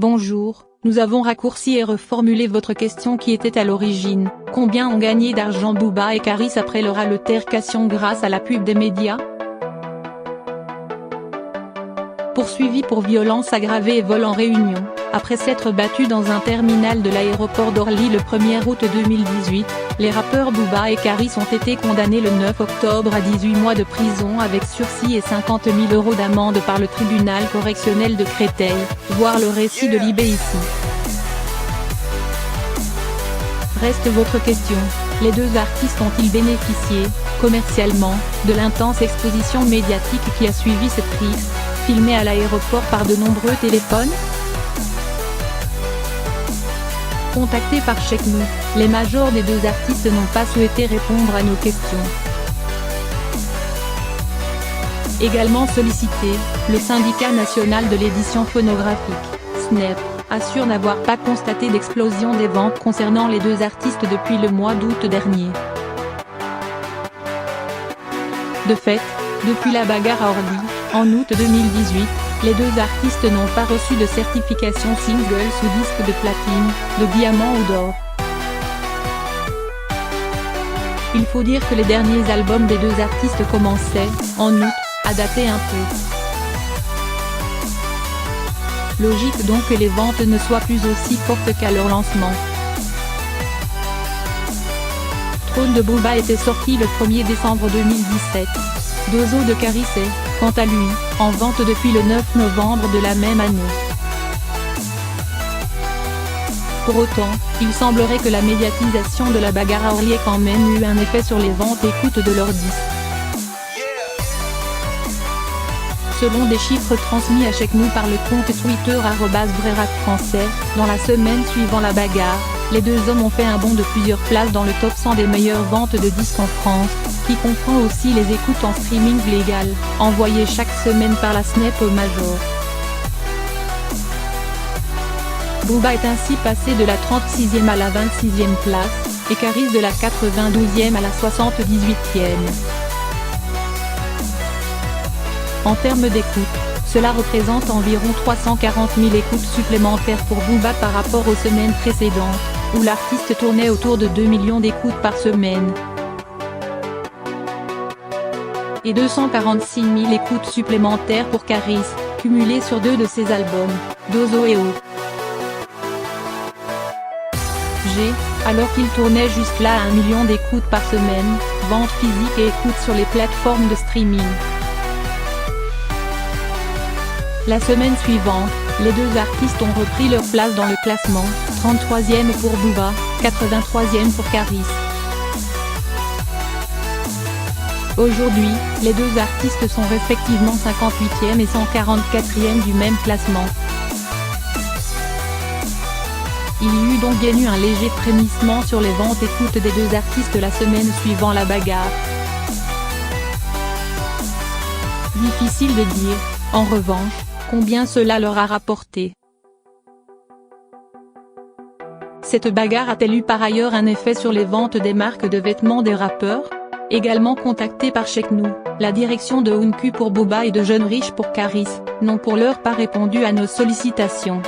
Bonjour, nous avons raccourci et reformulé votre question qui était à l'origine. Combien ont gagné d'argent Booba et Caris après leur altercation grâce à la pub des médias? Poursuivis pour violence aggravée et vol en réunion, après s'être battus dans un terminal de l'aéroport d'Orly le 1er août 2018, les rappeurs Booba et Caris ont été condamnés le 9 octobre à 18 mois de prison avec sursis et 50 000 € d'amende par le tribunal correctionnel de Créteil, voir le récit de Libé ici. Reste votre question, les deux artistes ont-ils bénéficié, commercialement, de l'intense exposition médiatique qui a suivi cette prise, filmée à l'aéroport par de nombreux téléphones? Contactés par Check-nous, les majors des deux artistes n'ont pas souhaité répondre à nos questions. Également sollicité, le syndicat national de l'édition phonographique, SNEP, assure n'avoir pas constaté d'explosion des ventes concernant les deux artistes depuis le mois d'août dernier. De fait, depuis la bagarre à Orly, en août 2018, les deux artistes n'ont pas reçu de certification single ou disque de platine, de diamant ou d'or. Il faut dire que les derniers albums des deux artistes commençaient, en août, à dater un peu. Logique donc que les ventes ne soient plus aussi fortes qu'à leur lancement. Trône de Booba était sorti le 1er décembre 2017. Dozo de Caris est, quant à lui, en vente depuis le 9 novembre de la même année. Pour autant, il semblerait que la médiatisation de la bagarre à Orly ait quand même eu un effet sur les ventes écoutes de leurs disques. Selon des chiffres transmis à Check-nous par le compte Twitter @VraiRapFrançais, dans la semaine suivant la bagarre, les deux hommes ont fait un bond de plusieurs places dans le top 100 des meilleures ventes de disques en France, qui comprend aussi les écoutes en streaming légal, envoyées chaque semaine par la SNEP aux majors. Booba est ainsi passé de la 36e à la 26e place, et Caris de la 92e à la 78e. En termes d'écoute, cela représente environ 340 000 écoutes supplémentaires pour Booba par rapport aux semaines précédentes, où l'artiste tournait autour de 2 millions d'écoutes par semaine. Et 246 000 écoutes supplémentaires pour Caris, cumulées sur deux de ses albums, Dozo et O. Alors qu'il tournait jusque-là à 1 million d'écoutes par semaine, ventes physiques et écoutes sur les plateformes de streaming. La semaine suivante, les deux artistes ont repris leur place dans le classement, 33e pour Booba, 83e pour Caris. Aujourd'hui, les deux artistes sont respectivement 58e et 144e du même classement. Il y eut donc bien eu un léger frémissement sur les ventes écoutes des deux artistes la semaine suivant la bagarre. Difficile de dire, en revanche, combien cela leur a rapporté. Cette bagarre a-t-elle eu par ailleurs un effet sur les ventes des marques de vêtements des rappeurs? Également contacté par Check-nous, la direction de Unku pour Booba et de Jeunes Riches pour Caris, n'ont pour l'heure pas répondu à nos sollicitations.